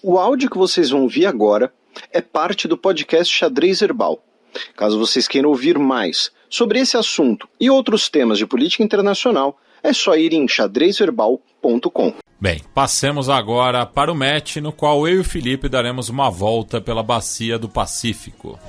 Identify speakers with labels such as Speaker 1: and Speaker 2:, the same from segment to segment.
Speaker 1: O áudio que vocês vão ouvir agora é parte do podcast Xadrez Herbal. Caso vocês queiram ouvir mais sobre esse assunto e outros temas de política internacional, é só ir em xadrezverbal.com.
Speaker 2: Bem, passemos agora para o match no qual eu e o Felipe daremos uma volta pela bacia do Pacífico.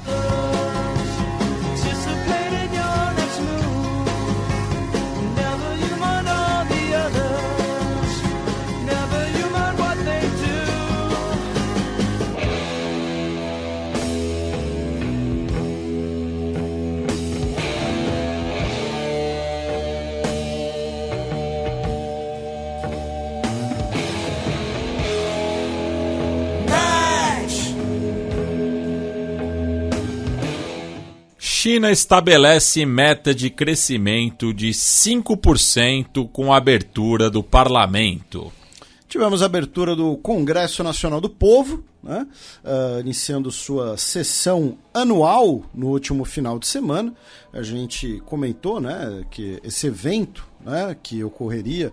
Speaker 2: China estabelece meta de crescimento de 5% com a abertura do parlamento.
Speaker 3: Tivemos a abertura do Congresso Nacional do Povo, né? Iniciando sua sessão anual no último final de semana. A gente comentou, né, que esse evento, né, que ocorreria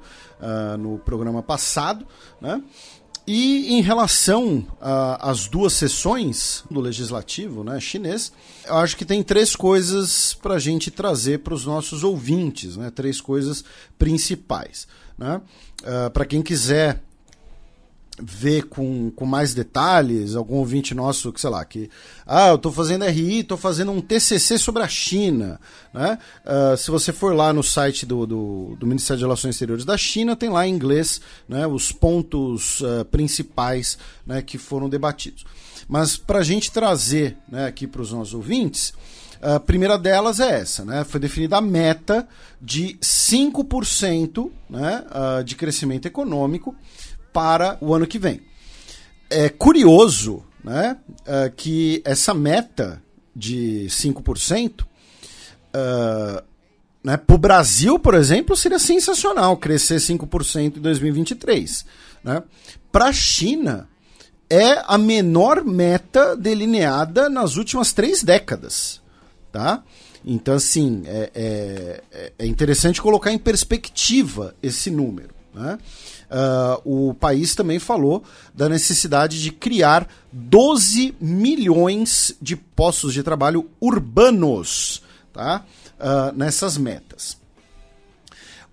Speaker 3: no programa passado, né? E em relação às duas sessões do Legislativo, né, chinês, eu acho que tem três coisas para a gente trazer para os nossos ouvintes, né, três coisas principais, né? Para quem quiser ver com mais detalhes, algum ouvinte nosso que, sei lá, que eu estou fazendo RI, estou fazendo um TCC sobre a China, né? Se você for lá no site do Ministério de Relações Exteriores da China, tem lá em inglês, né, os pontos principais, né, que foram debatidos. Mas para a gente trazer, né, aqui para os nossos ouvintes, a primeira delas é essa, né? Foi definida a meta de 5%, né, de crescimento econômico para o ano que vem. É curioso, né, que essa meta de 5%, né, para o Brasil, por exemplo, seria sensacional crescer 5% em 2023. Né? Para a China, é a menor meta delineada nas últimas 3 décadas. Tá? Então, assim, é interessante colocar em perspectiva esse número. Né? O país também falou da necessidade de criar 12 milhões de postos de trabalho urbanos, tá? Nessas metas.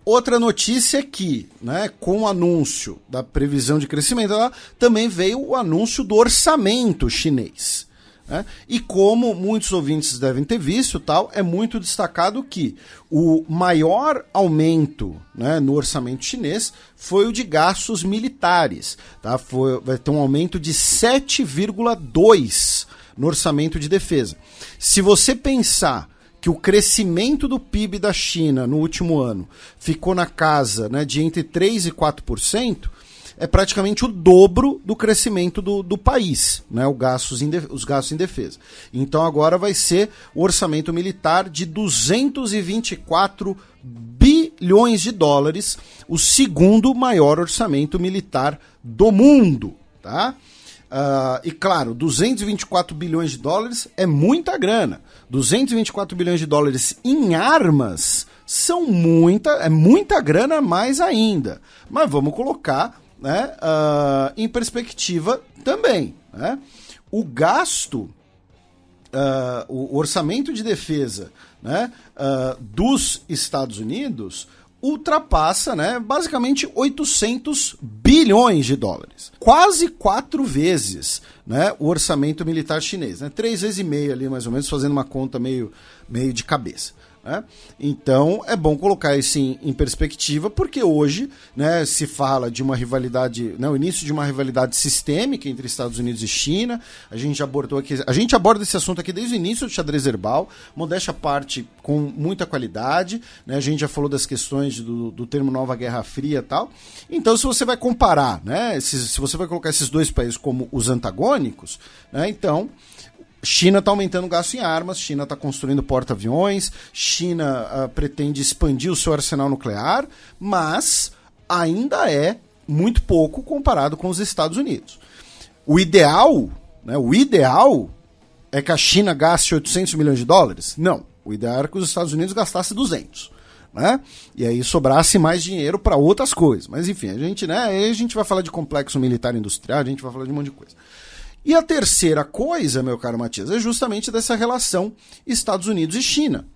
Speaker 3: Outra notícia é que, né, com o anúncio da previsão de crescimento, também veio o anúncio do orçamento chinês. Né? E como muitos ouvintes devem ter visto, tal, é muito destacado que o maior aumento, né, no orçamento chinês foi o de gastos militares. Tá? Vai ter um aumento de 7,2% no orçamento de defesa. Se você pensar que o crescimento do PIB da China no último ano ficou na casa, né, de entre 3% e 4%, é praticamente o dobro do crescimento do país, né, os gastos em defesa. Então agora vai ser o orçamento militar de 224 bilhões de dólares, o segundo maior orçamento militar do mundo. Tá? E claro, 224 bilhões de dólares é muita grana. 224 bilhões de dólares em armas é muita grana mais ainda. Mas vamos colocar, né, em perspectiva também. Né? O gasto, o orçamento de defesa, né, dos Estados Unidos ultrapassa, né, basicamente 800 bilhões de dólares. Quase 4 vezes, né, o orçamento militar chinês. Né? 3,5 vezes ali, mais ou menos, fazendo uma conta meio de cabeça. Né? Então é bom colocar isso em perspectiva, porque hoje, né, se fala de uma rivalidade, né, o início de uma rivalidade sistêmica entre Estados Unidos e China. A gente aborda esse assunto aqui desde o início do Xadrez Herbal, modéstia à parte, com muita qualidade. Né? A gente já falou das questões do termo Nova Guerra Fria e tal. Então, se você vai comparar, né, se você vai colocar esses dois países como os antagônicos, né, então China está aumentando o gasto em armas, China está construindo porta-aviões, China pretende expandir o seu arsenal nuclear, mas ainda é muito pouco comparado com os Estados Unidos. O ideal, né, é que a China gaste 800 milhões de dólares? Não. O ideal era que os Estados Unidos gastassem 200. né? E aí sobrasse mais dinheiro para outras coisas. Mas enfim, a gente vai falar de complexo militar industrial, a gente vai falar de um monte de coisa. E a terceira coisa, meu caro Matias, é justamente dessa relação Estados Unidos e China,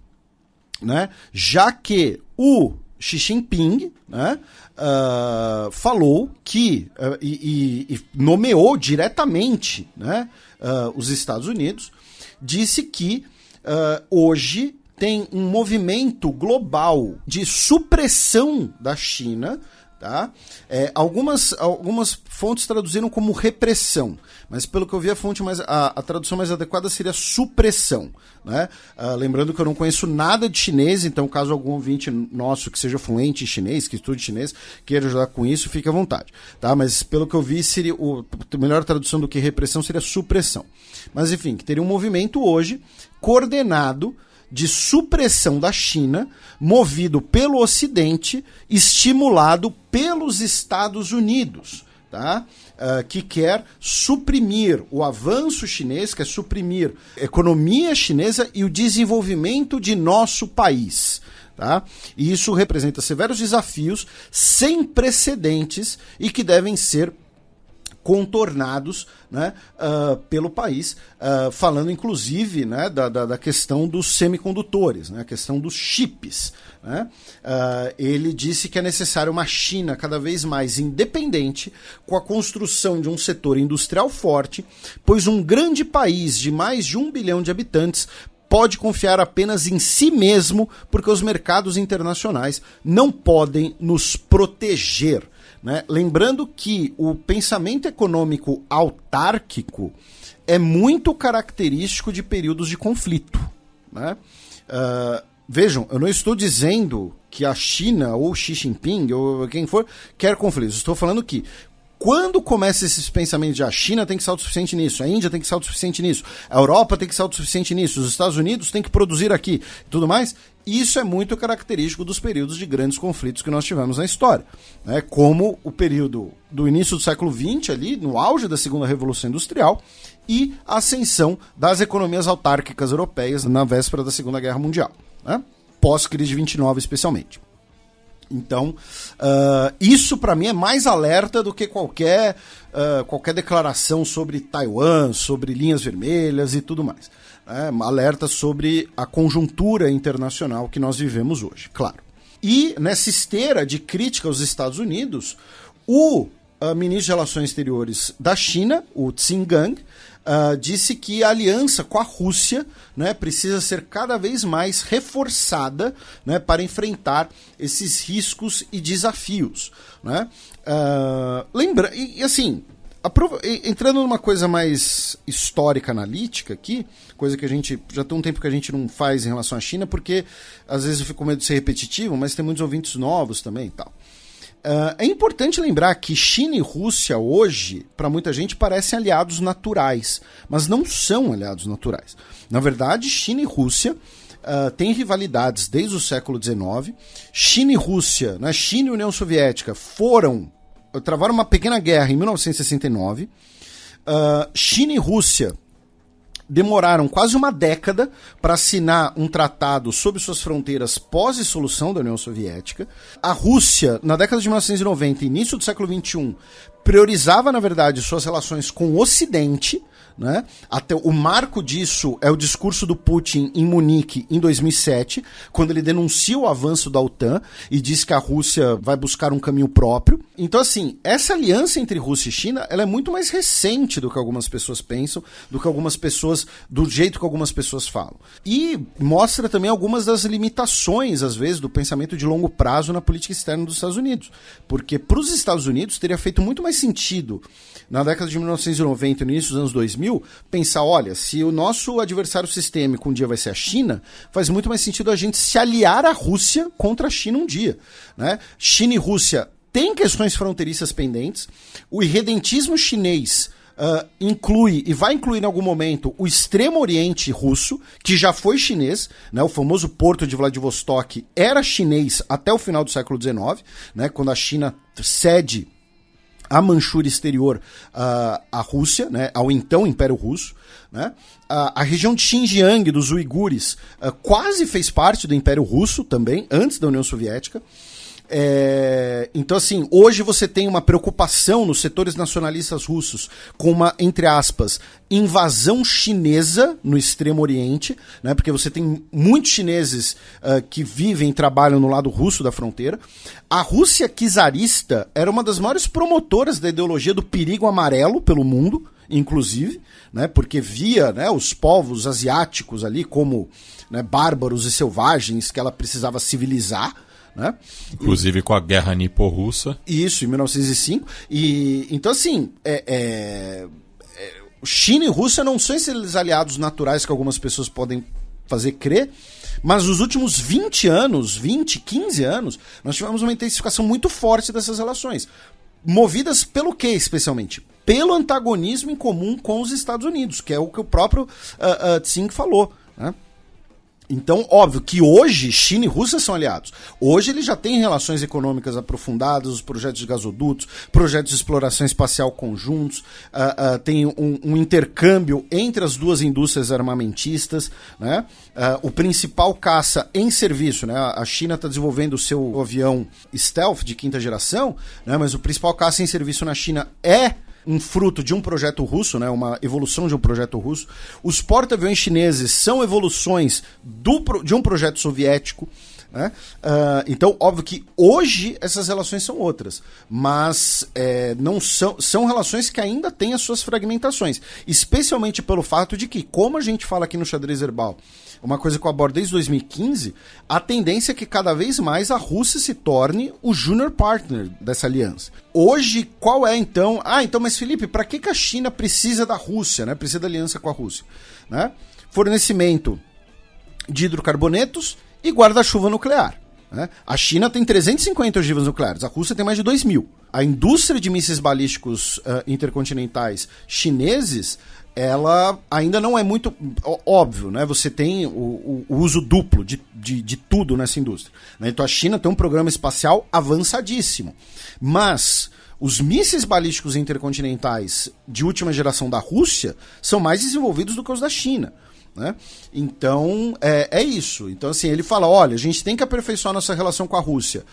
Speaker 3: né? Já que o Xi Jinping, né, falou que e nomeou diretamente, né, os Estados Unidos, disse que hoje tem um movimento global de supressão da China, tá? Algumas fontes traduziram como repressão, mas pelo que eu vi a tradução mais adequada seria supressão, né? Lembrando que eu não conheço nada de chinês, então caso algum ouvinte nosso que seja fluente em chinês, que estude chinês, queira ajudar com isso, fique à vontade, tá? Mas pelo que eu vi, seria a melhor tradução do que repressão seria supressão. Mas enfim, que teria um movimento hoje coordenado de supressão da China, movido pelo Ocidente, estimulado pelos Estados Unidos, tá? Que quer suprimir o avanço chinês, quer suprimir a economia chinesa e o desenvolvimento de nosso país. Tá? E isso representa severos desafios sem precedentes e que devem ser contornados, né, pelo país, falando inclusive, né, da questão dos semicondutores, né, a questão dos chips. Né? Ele disse que é necessário uma China cada vez mais independente, com a construção de um setor industrial forte, pois um grande país de mais de 1 bilhão de habitantes pode confiar apenas em si mesmo, porque os mercados internacionais não podem nos proteger. Né? Lembrando que o pensamento econômico autárquico é muito característico de períodos de conflito. Né? Vejam, eu não estou dizendo que a China ou Xi Jinping ou quem for quer conflitos. Estou falando que quando começa esses pensamentos de a China tem que ser autossuficiente nisso, a Índia tem que ser autossuficiente nisso, a Europa tem que ser autossuficiente nisso, os Estados Unidos tem que produzir aqui e tudo mais, isso é muito característico dos períodos de grandes conflitos que nós tivemos na história. Né? Como o período do início do século XX, ali, no auge da Segunda Revolução Industrial, e a ascensão das economias autárquicas europeias na véspera da Segunda Guerra Mundial. Né? Pós-crise de 29, especialmente. Então, isso para mim é mais alerta do que qualquer declaração sobre Taiwan, sobre linhas vermelhas e tudo mais. Alerta sobre a conjuntura internacional que nós vivemos hoje, claro. E nessa esteira de crítica aos Estados Unidos, o ministro de Relações Exteriores da China, o Qin Gang, disse que a aliança com a Rússia, né, precisa ser cada vez mais reforçada, né, para enfrentar esses riscos e desafios. Né? Entrando numa coisa mais histórica, analítica aqui, coisa que a gente já tem um tempo que a gente não faz em relação à China, porque às vezes eu fico com medo de ser repetitivo, mas tem muitos ouvintes novos também e tal. É importante lembrar que China e Rússia hoje, para muita gente, parecem aliados naturais, mas não são aliados naturais. Na verdade, China e Rússia têm rivalidades desde o século XIX. China e Rússia, né, China e União Soviética travaram uma pequena guerra em 1969. China e Rússia demoraram quase uma década para assinar um tratado sobre suas fronteiras pós-dissolução da União Soviética. A Rússia, na década de 1990 e início do século XXI, priorizava, na verdade, suas relações com o Ocidente. Né? Até o marco disso é o discurso do Putin em Munique em 2007, quando ele denuncia o avanço da OTAN e diz que a Rússia vai buscar um caminho próprio. Então, assim, essa aliança entre Rússia e China, ela é muito mais recente do que algumas pessoas pensam, do jeito que algumas pessoas falam. E mostra também algumas das limitações, às vezes, do pensamento de longo prazo na política externa dos Estados Unidos. Porque para os Estados Unidos teria feito muito mais sentido, na década de 1990 e no início dos anos 2000, pensar, olha, se o nosso adversário sistêmico um dia vai ser a China, faz muito mais sentido a gente se aliar à Rússia contra a China um dia. Né? China e Rússia têm questões fronteiriças pendentes, o irredentismo chinês inclui e vai incluir em algum momento o Extremo Oriente russo, que já foi chinês, né? O famoso porto de Vladivostok era chinês até o final do século XIX, né? Quando a China cede a Manchúria exterior à Rússia, né, ao então Império Russo. Né? A região de Xinjiang, dos uigures, quase fez parte do Império Russo também, antes da União Soviética. Então, assim, hoje você tem uma preocupação nos setores nacionalistas russos com uma, entre aspas, invasão chinesa no Extremo Oriente, né, porque você tem muitos chineses que vivem e trabalham no lado russo da fronteira. A Rússia czarista era uma das maiores promotoras da ideologia do perigo amarelo pelo mundo, inclusive, né, porque via, né, os povos asiáticos ali como, né, bárbaros e selvagens que ela precisava civilizar. Né?
Speaker 2: Inclusive com a guerra nipo-russa.
Speaker 3: Isso, em 1905. Então, assim, China e Rússia não são esses aliados naturais que algumas pessoas podem fazer crer, mas nos últimos 15 anos, nós tivemos uma intensificação muito forte dessas relações. Movidas pelo quê, especialmente? Pelo antagonismo em comum com os Estados Unidos, que é o que o próprio Tsing falou, né? Então, óbvio que hoje China e Rússia são aliados. Hoje eles já têm relações econômicas aprofundadas, os projetos de gasodutos, projetos de exploração espacial conjuntos, tem um intercâmbio entre as duas indústrias armamentistas, né? O principal caça em serviço, né? A China está desenvolvendo o seu avião stealth de 5ª geração, né? Mas o principal caça em serviço na China é um fruto de um projeto russo, né, uma evolução de um projeto russo. Os porta-aviões chineses são evoluções de um projeto soviético. Né? Então, óbvio que hoje essas relações são outras, mas não são relações que ainda têm as suas fragmentações, especialmente pelo fato de que, como a gente fala aqui no Xadrez Herbal, uma coisa que eu abordo desde 2015, a tendência é que cada vez mais a Rússia se torne o junior partner dessa aliança. Hoje, qual é então? Mas Felipe, para que a China precisa da Rússia, né? Precisa da aliança com a Rússia, né? Fornecimento de hidrocarbonetos e guarda-chuva nuclear, né? A China tem 350 ogivas nucleares, a Rússia tem mais de 2.000. A indústria de mísseis balísticos intercontinentais chineses, ela ainda não é muito óbvio, né? Você tem o uso duplo de tudo nessa indústria, né? Então a China tem um programa espacial avançadíssimo, mas os mísseis balísticos intercontinentais de última geração da Rússia são mais desenvolvidos do que os da China, né? Então é isso. Então, assim, ele fala, olha, a gente tem que aperfeiçoar nossa relação com a Rússia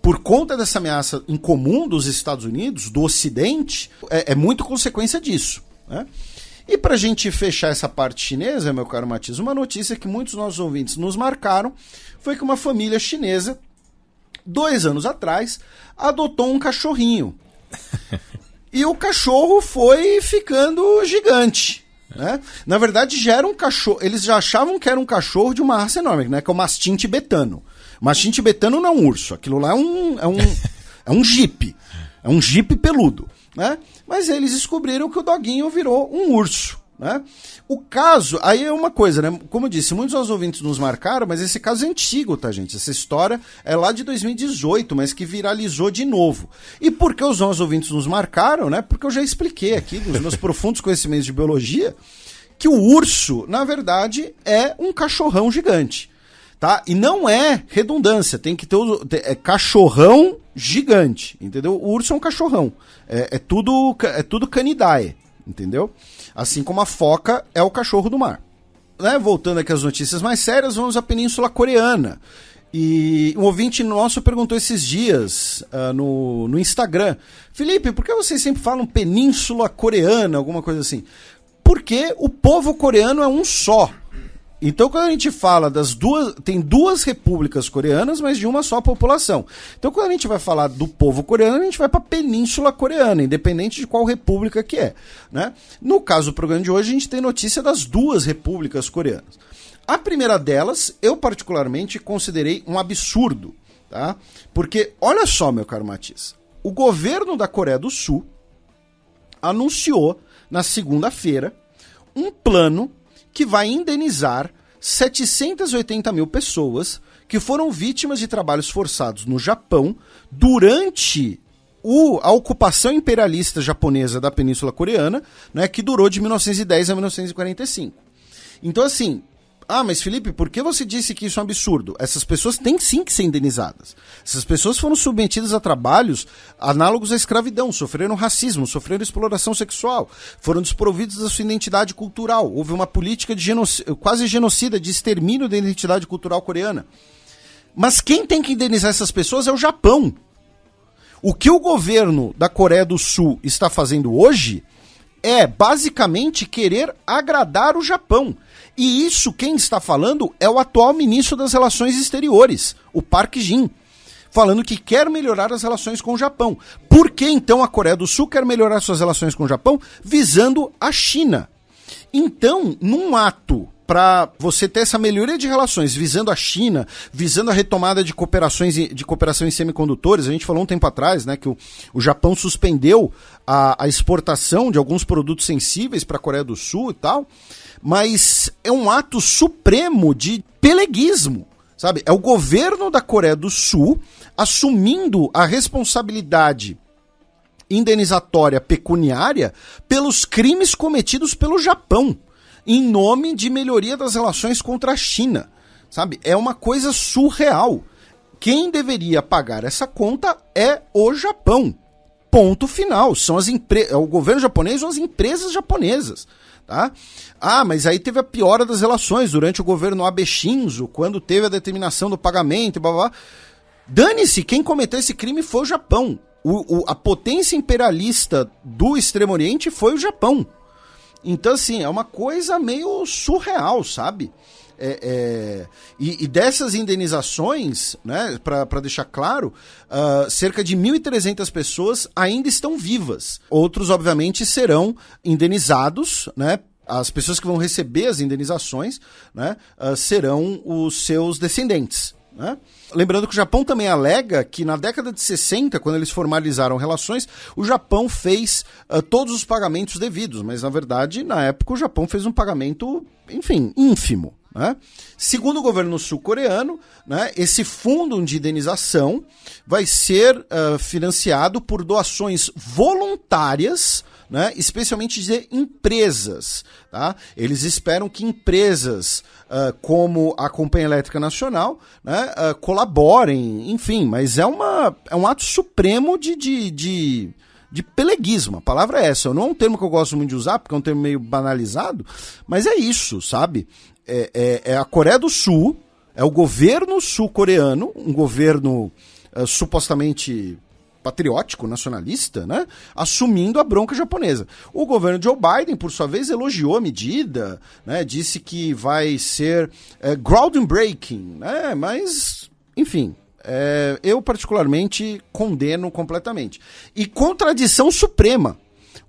Speaker 3: por conta dessa ameaça em comum dos Estados Unidos, do Ocidente, é muito consequência disso, né? E para a gente fechar essa parte chinesa, meu caro Matias, uma notícia que muitos dos nossos ouvintes nos marcaram foi que uma família chinesa, 2 anos atrás, adotou um cachorrinho. E o cachorro foi ficando gigante, né? Na verdade, já era um cachorro. Eles já achavam que era um cachorro de uma raça enorme, né? Que é o mastim tibetano. O mastim tibetano não é um urso, aquilo lá é um jipe. É um jipe peludo, né? Mas eles descobriram que o doguinho virou um urso, né? O caso, aí é uma coisa, né? Como eu disse, muitos dos ouvintes nos marcaram, mas esse caso é antigo, tá, gente? Essa história é lá de 2018, mas que viralizou de novo. E por que os nossos ouvintes nos marcaram, né? Porque eu já expliquei aqui, nos meus profundos conhecimentos de biologia, que o urso, na verdade, é um cachorrão gigante, tá? E não é redundância, tem que ter cachorrão gigante, entendeu? O urso é um cachorrão, é tudo canidae, entendeu? Assim como a foca é o cachorro do mar. Né? Voltando aqui às notícias mais sérias, vamos à Península Coreana. E um ouvinte nosso perguntou esses dias no Instagram, Felipe, por que vocês sempre falam Península Coreana, alguma coisa assim? Porque o povo coreano é um só. Então, quando a gente fala tem 2 repúblicas coreanas, mas de uma só população. Então, quando a gente vai falar do povo coreano, a gente vai para a Península Coreana, independente de qual república que é, né? No caso do programa de hoje, a gente tem notícia das 2 repúblicas coreanas. A primeira delas, eu particularmente considerei um absurdo, tá? Porque, olha só, meu caro Matias, o governo da Coreia do Sul anunciou, na segunda-feira, um plano que vai indenizar 780 mil pessoas que foram vítimas de trabalhos forçados no Japão durante a ocupação imperialista japonesa da Península Coreana, né, que durou de 1910 a 1945. Então, assim, mas Felipe, por que você disse que isso é um absurdo? Essas pessoas têm sim que ser indenizadas. Essas pessoas foram submetidas a trabalhos análogos à escravidão, sofreram racismo, sofreram exploração sexual, foram desprovidos da sua identidade cultural. Houve uma política de quase genocida, de extermínio da identidade cultural coreana. Mas quem tem que indenizar essas pessoas é o Japão. O que o governo da Coreia do Sul está fazendo hoje é basicamente querer agradar o Japão. E isso quem está falando é o atual ministro das Relações Exteriores, o Park Jin, falando que quer melhorar as relações com o Japão. Por que então a Coreia do Sul quer melhorar suas relações com o Japão? Visando a China. Então, num ato para você ter essa melhoria de relações visando a China, visando a retomada de cooperação em semicondutores, a gente falou um tempo atrás, né, que o Japão suspendeu a exportação de alguns produtos sensíveis para a Coreia do Sul e tal, mas é um ato supremo de peleguismo, sabe? É o governo da Coreia do Sul assumindo a responsabilidade indenizatória pecuniária pelos crimes cometidos pelo Japão, em nome de melhoria das relações contra a China, sabe? É uma coisa surreal. Quem deveria pagar essa conta é o Japão. Ponto final. São é o governo japonês ou as empresas japonesas, tá? Mas aí teve a piora das relações durante o governo Abe Shinzo, quando teve a determinação do pagamento e blá blá. Dane-se, quem cometeu esse crime foi o Japão. A potência imperialista do Extremo Oriente foi o Japão. Então, assim, é uma coisa meio surreal, sabe? E dessas indenizações, né, para deixar claro, cerca de 1.300 pessoas ainda estão vivas. Outros, obviamente, serão indenizados, né? As pessoas que vão receber as indenizações, né, serão os seus descendentes, né? Lembrando que o Japão também alega que na década de 60, quando eles formalizaram relações, o Japão fez todos os pagamentos devidos, mas na verdade, na época, o Japão fez um pagamento, enfim, ínfimo, né? Segundo o governo sul-coreano, né, esse fundo de indenização vai ser financiado por doações voluntárias, né, especialmente de empresas, tá? Eles esperam que empresas como a Companhia Elétrica Nacional, né, colaborem, enfim, mas é um ato supremo de peleguismo, a palavra é essa. Não é um termo que eu gosto muito de usar, porque é um termo meio banalizado, mas é isso, sabe? É a Coreia do Sul, é o governo sul-coreano, um governo supostamente patriótico, nacionalista, né, assumindo a bronca japonesa. O governo Joe Biden, por sua vez, elogiou a medida, né, disse que vai ser groundbreaking, né, mas, enfim, eu particularmente condeno completamente. E contradição suprema,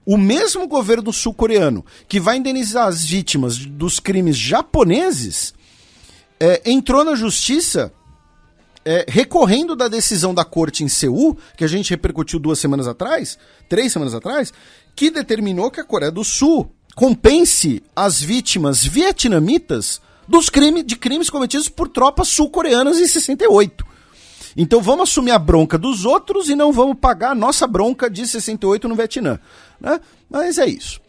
Speaker 3: o mesmo governo sul-coreano que vai indenizar as vítimas dos crimes japoneses entrou na justiça recorrendo da decisão da corte em Seul, que a gente repercutiu 3 semanas atrás, que determinou que a Coreia do Sul compense as vítimas vietnamitas de crimes cometidos por tropas sul-coreanas em 68. Então vamos assumir a bronca dos outros e não vamos pagar a nossa bronca de 68 no Vietnã, né? Mas é isso.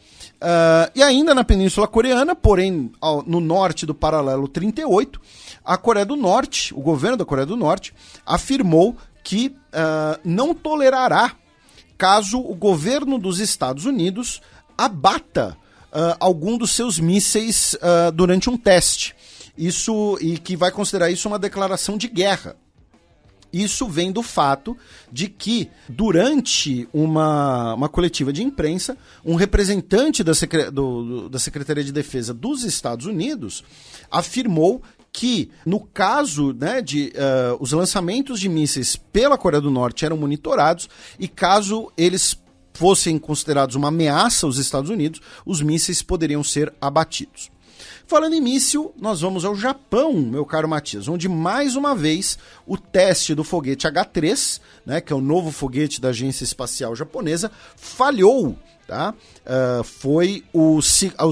Speaker 3: E ainda na Península Coreana, porém no norte do paralelo 38, a Coreia do Norte, o governo da Coreia do Norte, afirmou que não tolerará caso o governo dos Estados Unidos abata algum dos seus mísseis durante um teste. E que vai considerar isso uma declaração de guerra. Isso vem do fato de que, durante uma coletiva de imprensa, um representante da Secretaria de Defesa dos Estados Unidos afirmou que, no caso, né, os lançamentos de mísseis pela Coreia do Norte eram monitorados e, caso eles fossem considerados uma ameaça aos Estados Unidos, os mísseis poderiam ser abatidos. Falando em míssil, nós vamos ao Japão, meu caro Matias, onde mais uma vez o teste do foguete H-3, né, que é o novo foguete da Agência Espacial Japonesa, falhou tá? Foi o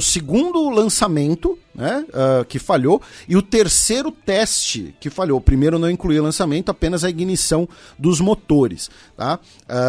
Speaker 3: segundo lançamento, né, que falhou, e o terceiro teste que falhou. O primeiro não incluía lançamento, apenas a ignição dos motores. Tá?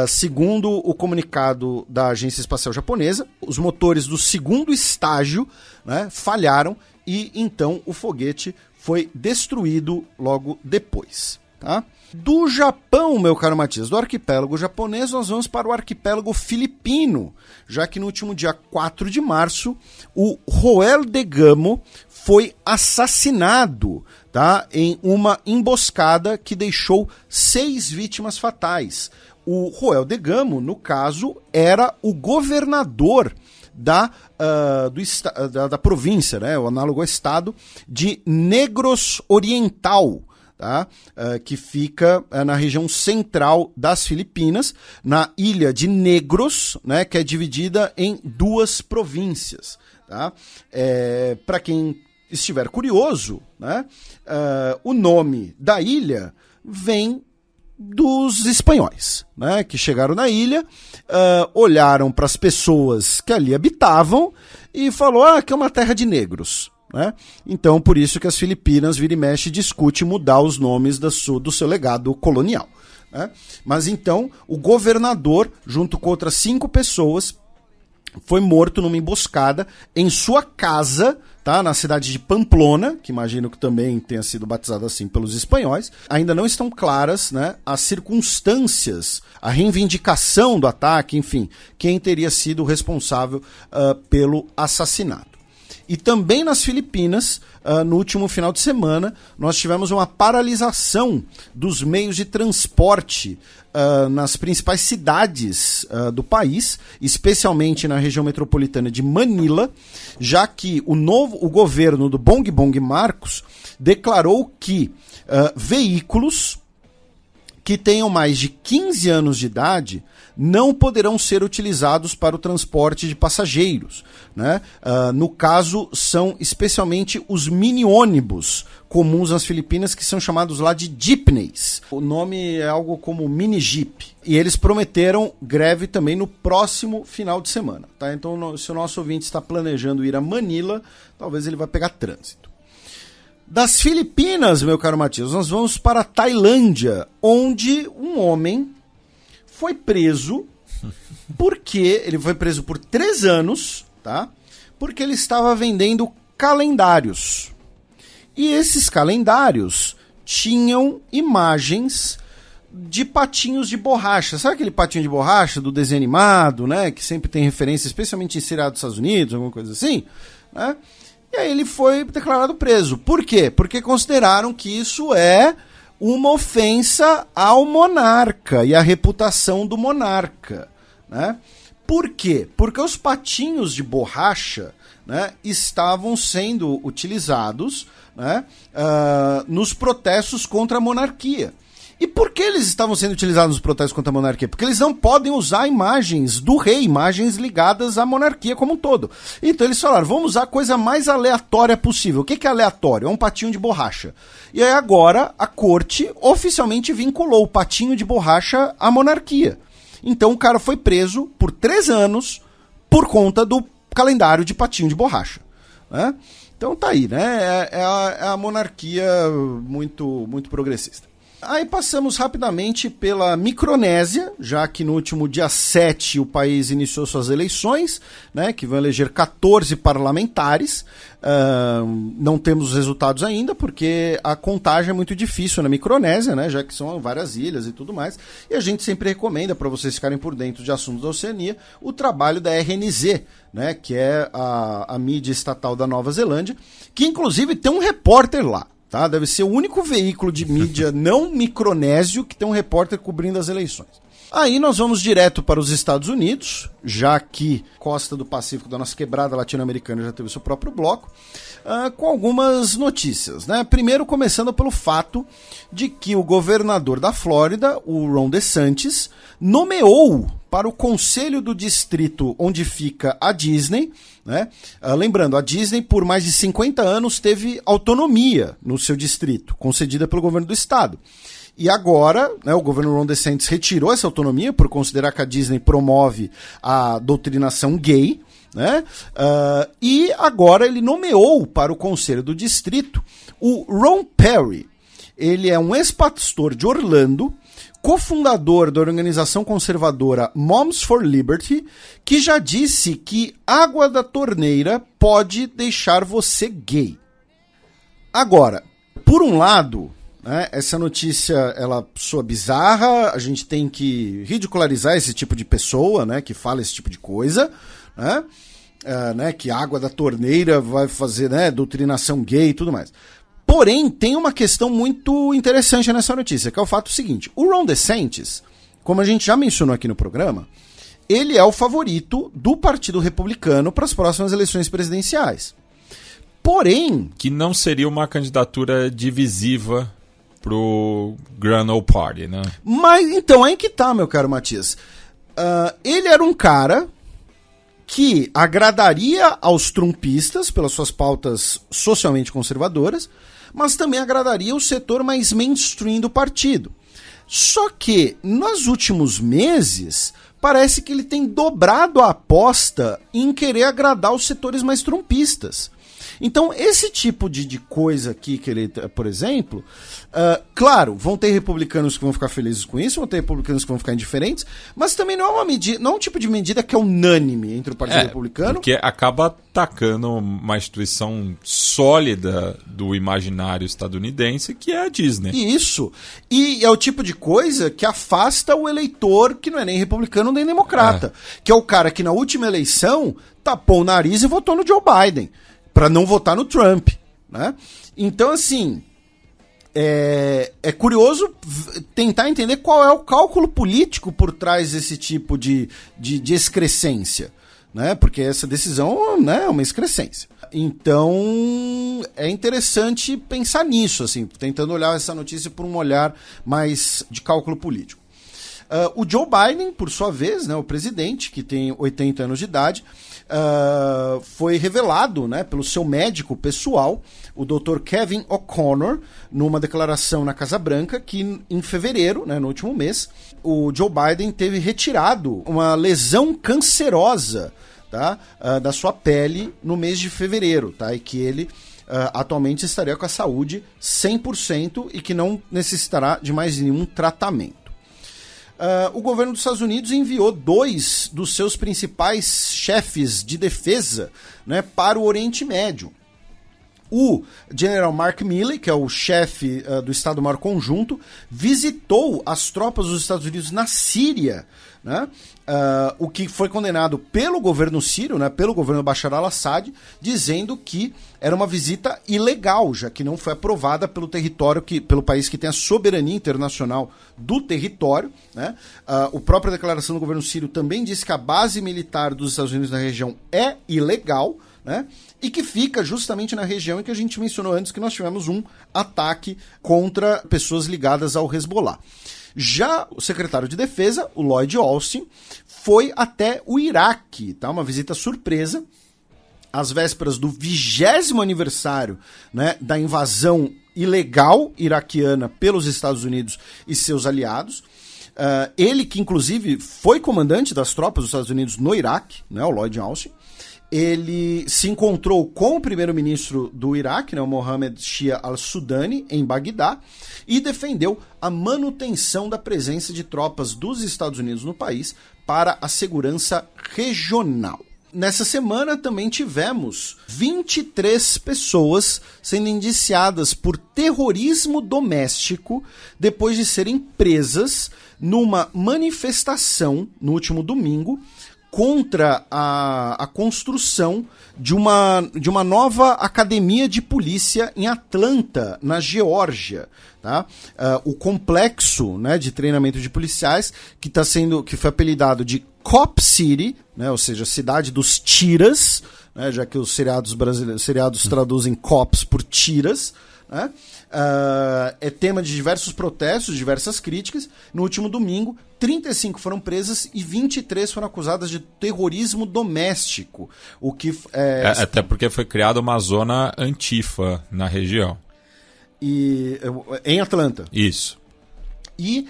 Speaker 3: Segundo o comunicado da Agência Espacial Japonesa, os motores do segundo estágio, né, falharam e então o foguete foi destruído logo depois. Tá? Do Japão, meu caro Matias, do arquipélago japonês, nós vamos para o arquipélago filipino, já que no último dia 4 de março, o Joel de Gamo foi assassinado, tá, em uma emboscada que deixou 6 vítimas fatais. O Joel de Gamo, no caso, era o governador da província, né, o análogo ao estado de Negros Oriental, tá? Que fica na região central das Filipinas, na ilha de Negros, né, que é dividida em 2 províncias. Tá? Para quem estiver curioso, né, o nome da ilha vem dos espanhóis, né, que chegaram na ilha, olharam para as pessoas que ali habitavam e falou que é uma terra de negros. Né? Então, por isso que as Filipinas, vira e mexe, discute mudar os nomes do seu legado colonial. Né? Mas então, o governador, junto com outras 5 pessoas, foi morto numa emboscada em sua casa, tá? Na cidade de Pamplona, que imagino que também tenha sido batizada assim pelos espanhóis. Ainda não estão claras, né, as circunstâncias, a reivindicação do ataque, enfim, quem teria sido responsável pelo assassinato. E também nas Filipinas, no último final de semana, nós tivemos uma paralisação dos meios de transporte nas principais cidades do país, especialmente na região metropolitana de Manila, já que o governo do Bongbong Marcos declarou que veículos que tenham mais de 15 anos de idade não poderão ser utilizados para o transporte de passageiros. Né? No caso, são especialmente os mini-ônibus comuns nas Filipinas, que são chamados lá de jeepneys. O nome é algo como mini-jeep. E eles prometeram greve também no próximo final de semana. Tá? Então, se o nosso ouvinte está planejando ir a Manila, talvez ele vai pegar trânsito. Das Filipinas, meu caro Matias, nós vamos para a Tailândia, onde um homem foi preso porque ele foi preso por 3 anos, tá? Porque ele estava vendendo calendários. E esses calendários tinham imagens de patinhos de borracha. Sabe aquele patinho de borracha do desenho animado, né? Que sempre tem referência, especialmente em seriado dos Estados Unidos, alguma coisa assim, né? E aí ele foi declarado preso. Por quê? Porque consideraram que isso é uma ofensa ao monarca e à reputação do monarca. Né? Por quê? Porque os patinhos de borracha, né, estavam sendo utilizados, né, nos protestos contra a monarquia. E por que eles estavam sendo utilizados nos protestos contra a monarquia? Porque eles não podem usar imagens do rei, imagens ligadas à monarquia como um todo. Então eles falaram, vamos usar a coisa mais aleatória possível. O que é aleatório? É um patinho de borracha. E aí agora a corte oficialmente vinculou o patinho de borracha à monarquia. Então o cara foi preso por 3 anos por conta do calendário de patinho de borracha. Né? Então tá aí, né? É a monarquia muito, muito progressista. Aí passamos rapidamente pela Micronésia, já que no último dia 7 o país iniciou suas eleições, né, que vão eleger 14 parlamentares. Não temos os resultados ainda, porque a contagem é muito difícil na Micronésia, né, já que são várias ilhas e tudo mais. E a gente sempre recomenda, para vocês ficarem por dentro de assuntos da Oceania, o trabalho da RNZ, né, que é a mídia estatal da Nova Zelândia, que inclusive tem um repórter lá. Tá? Deve ser o único veículo de mídia não micronésio que tem um repórter cobrindo as eleições. Aí nós vamos direto para os Estados Unidos, já que costa do Pacífico da nossa quebrada latino-americana já teve seu próprio bloco, com algumas notícias. Né? Primeiro, começando pelo fato de que o governador da Flórida, o Ron DeSantis, nomeou para o conselho do distrito onde fica a Disney, né? Lembrando, a Disney por mais de 50 anos teve autonomia no seu distrito, concedida pelo governo do estado. E agora, né, o governo Ron DeSantis retirou essa autonomia por considerar que a Disney promove a doutrinação gay, né? E agora ele nomeou para o Conselho do Distrito o Ron Perry. Ele é um ex-pastor de Orlando, cofundador da organização conservadora Moms for Liberty, que já disse que água da torneira pode deixar você gay. Agora, por um lado, né, essa notícia ela soa bizarra, a gente tem que ridicularizar esse tipo de pessoa, né, que fala esse tipo de coisa, né, que água da torneira vai fazer, né, doutrinação gay e tudo mais. Porém, tem uma questão muito interessante nessa notícia, que é o fato seguinte: o Ron DeSantis, como a gente já mencionou aqui no programa, ele é o favorito do Partido Republicano para as próximas eleições presidenciais. Porém...
Speaker 2: que não seria uma candidatura divisiva pro Grand Old Party, né?
Speaker 3: Mas, então, aí que tá, meu caro Matias. Ele era um cara que agradaria aos trumpistas pelas suas pautas socialmente conservadoras, mas também agradaria o setor mais mainstream do partido. Só que, nos últimos meses, parece que ele tem dobrado a aposta em querer agradar os setores mais trumpistas. Então, esse tipo de coisa aqui que ele, por exemplo, claro, vão ter republicanos que vão ficar felizes com isso, vão ter republicanos que vão ficar indiferentes, mas também não é uma medida, não é um tipo de medida que é unânime entre o Partido Republicano.
Speaker 2: Porque acaba atacando uma instituição sólida do imaginário estadunidense, que é a Disney.
Speaker 3: Isso. E é o tipo de coisa que afasta o eleitor que não é nem republicano nem democrata, que é o cara que na última eleição tapou o nariz e votou no Joe Biden, para não votar no Trump, né? Então, assim, é curioso tentar entender qual é o cálculo político por trás desse tipo de excrescência, né? Porque essa decisão, né, é uma excrescência. Então, é interessante pensar nisso, assim, tentando olhar essa notícia por um olhar mais de cálculo político. O Joe Biden, por sua vez, né, o presidente, que tem 80 anos de idade, foi revelado, né, pelo seu médico pessoal, o Dr. Kevin O'Connor, numa declaração na Casa Branca, que em fevereiro, né, no último mês, o Joe Biden teve retirado uma lesão cancerosa, tá, da sua pele no mês de fevereiro, tá, e que ele atualmente estaria com a saúde 100% e que não necessitará de mais nenhum tratamento. O governo dos Estados Unidos enviou 2 dos seus principais chefes de defesa, né, para o Oriente Médio. O General Mark Milley, que é o chefe do Estado-Maior Conjunto, visitou as tropas dos Estados Unidos na Síria, né, o que foi condenado pelo governo sírio, né, pelo governo Bashar al-Assad, dizendo que era uma visita ilegal, já que não foi aprovada pelo território, pelo país que tem a soberania internacional do território, né. A própria declaração do governo sírio também disse que a base militar dos Estados Unidos na região é ilegal, né, e que fica justamente na região em que a gente mencionou antes que nós tivemos um ataque contra pessoas ligadas ao Hezbollah. Já o secretário de Defesa, o Lloyd Austin, foi até o Iraque, tá? Uma visita surpresa, às vésperas do 20º aniversário, né, da invasão ilegal iraquiana pelos Estados Unidos e seus aliados. Ele que, inclusive, foi comandante das tropas dos Estados Unidos no Iraque, né, o Lloyd Austin. Ele se encontrou com o primeiro-ministro do Iraque, né, o Mohammed Shia al-Sudani, em Bagdá, e defendeu a manutenção da presença de tropas dos Estados Unidos no país para a segurança regional. Nessa semana também tivemos 23 pessoas sendo indiciadas por terrorismo doméstico depois de serem presas numa manifestação no último domingo contra a construção de uma nova academia de polícia em Atlanta, na Geórgia. Tá? O complexo, né, de treinamento de policiais que foi apelidado de Cop City, né, ou seja, cidade dos tiras, né, já que os seriados traduzem cops por tiras, né? É tema de diversos protestos, diversas críticas. No último domingo, 35 foram presas e 23 foram acusadas de terrorismo doméstico. O que
Speaker 2: até porque foi criada uma zona antifa na região.
Speaker 3: Em Atlanta.
Speaker 2: Isso.
Speaker 3: E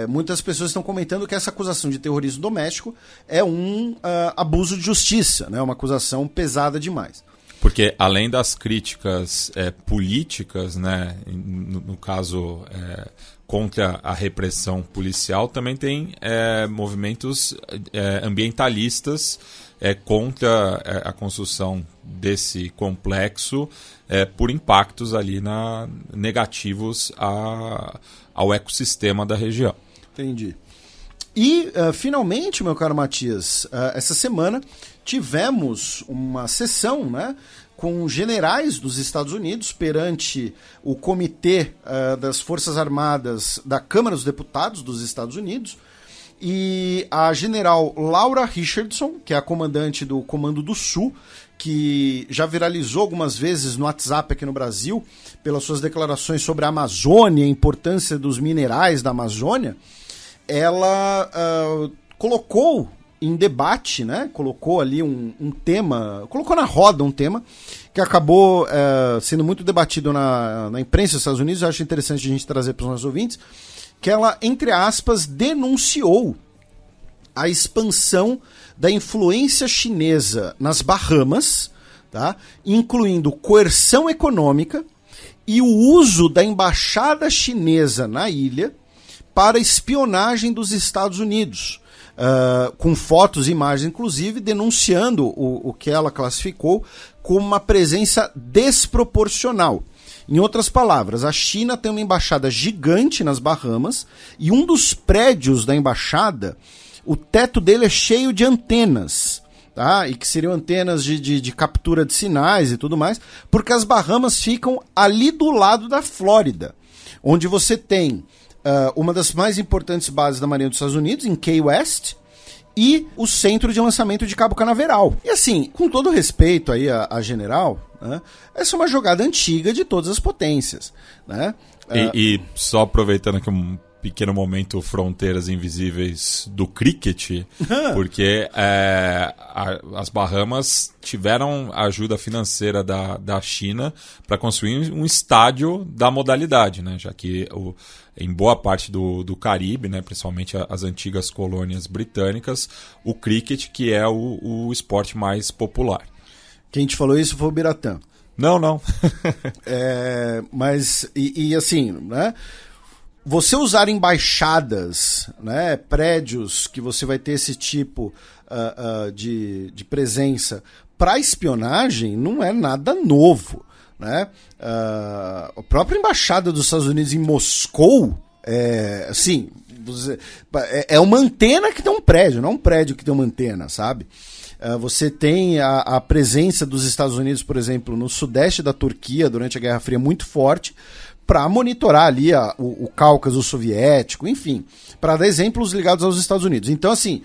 Speaker 3: muitas pessoas estão comentando que essa acusação de terrorismo doméstico é um abuso de justiça, né? Uma acusação pesada demais.
Speaker 2: Porque além das críticas políticas, né, no caso contra a repressão policial, também tem movimentos ambientalistas contra a construção desse complexo por impactos ali negativos ao ecossistema da região.
Speaker 3: Entendi. E, finalmente, meu caro Matias, essa semana tivemos uma sessão, né, com generais dos Estados Unidos perante o Comitê das Forças Armadas da Câmara dos Deputados dos Estados Unidos, e a general Laura Richardson, que é a comandante do Comando do Sul, que já viralizou algumas vezes no WhatsApp aqui no Brasil, pelas suas declarações sobre a Amazônia, a importância dos minerais da Amazônia, ela colocou em debate, né? Colocou ali um tema, colocou na roda um tema que acabou sendo muito debatido na imprensa dos Estados Unidos. Eu acho interessante a gente trazer para os nossos ouvintes, que ela, entre aspas, denunciou a expansão da influência chinesa nas Bahamas, tá? Incluindo coerção econômica e o uso da embaixada chinesa na ilha para espionagem dos Estados Unidos, com fotos e imagens, inclusive, denunciando o que ela classificou como uma presença desproporcional. Em outras palavras, a China tem uma embaixada gigante nas Bahamas e um dos prédios da embaixada, o teto dele é cheio de antenas, tá? E que seriam antenas de captura de sinais e tudo mais, porque as Bahamas ficam ali do lado da Flórida, onde você tem uma das mais importantes bases da Marinha dos Estados Unidos, em Key West, e o centro de lançamento de Cabo Canaveral. E assim, com todo respeito aí a general, né, essa é uma jogada antiga de todas as potências, né?
Speaker 2: E só aproveitando aqui um pequeno momento fronteiras invisíveis do cricket, porque as Bahamas tiveram ajuda financeira da China para construir um estádio da modalidade, né? Já que em boa parte do Caribe, né, principalmente as antigas colônias britânicas, o cricket que é o esporte mais popular.
Speaker 3: Quem te falou isso foi o Biratã.
Speaker 2: Não.
Speaker 3: Mas, assim, né? Você usar embaixadas, né, prédios que você vai ter esse tipo de presença para espionagem não é nada novo, né? A própria embaixada dos Estados Unidos em Moscou assim, é uma antena que tem um prédio, não é um prédio que tem uma antena, sabe? Você tem a presença dos Estados Unidos, por exemplo, no sudeste da Turquia durante a Guerra Fria muito forte, para monitorar ali o Cáucaso soviético, enfim, para dar exemplos ligados aos Estados Unidos. Então, assim...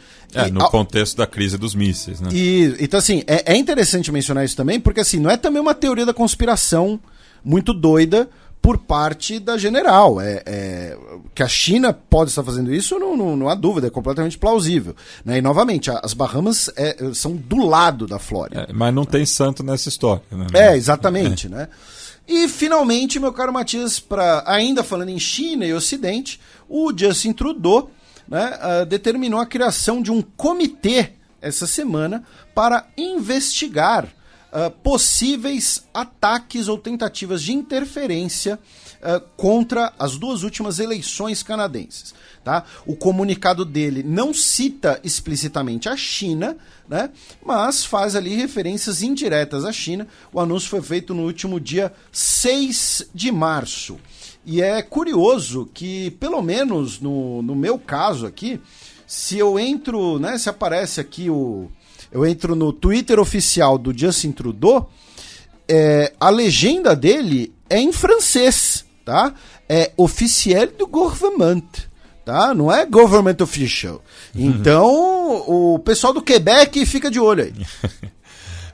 Speaker 2: no contexto da crise dos mísseis, né?
Speaker 3: Então, assim, é interessante mencionar isso também, porque, assim, não é também uma teoria da conspiração muito doida por parte da general. Que a China pode estar fazendo isso, não há dúvida, é completamente plausível, né? E, novamente, as Bahamas são do lado da Flórida.
Speaker 2: Mas não tem santo nessa história, né?
Speaker 3: Exatamente, né? E, finalmente, meu caro Matias, ainda falando em China e Ocidente, o Justin Trudeau, né, determinou a criação de um comitê essa semana para investigar possíveis ataques ou tentativas de interferência contra as duas últimas eleições canadenses. Tá? O comunicado dele não cita explicitamente a China, né, mas faz ali referências indiretas à China. O anúncio foi feito no último dia 6 de março. E é curioso que, pelo menos no meu caso aqui, se eu entro, né, se aparece aqui eu entro no Twitter oficial do Justin Trudeau, a legenda dele é em francês, tá? É officiel du gouvernement, tá? Não é government official. Então, o pessoal do Quebec fica de olho aí.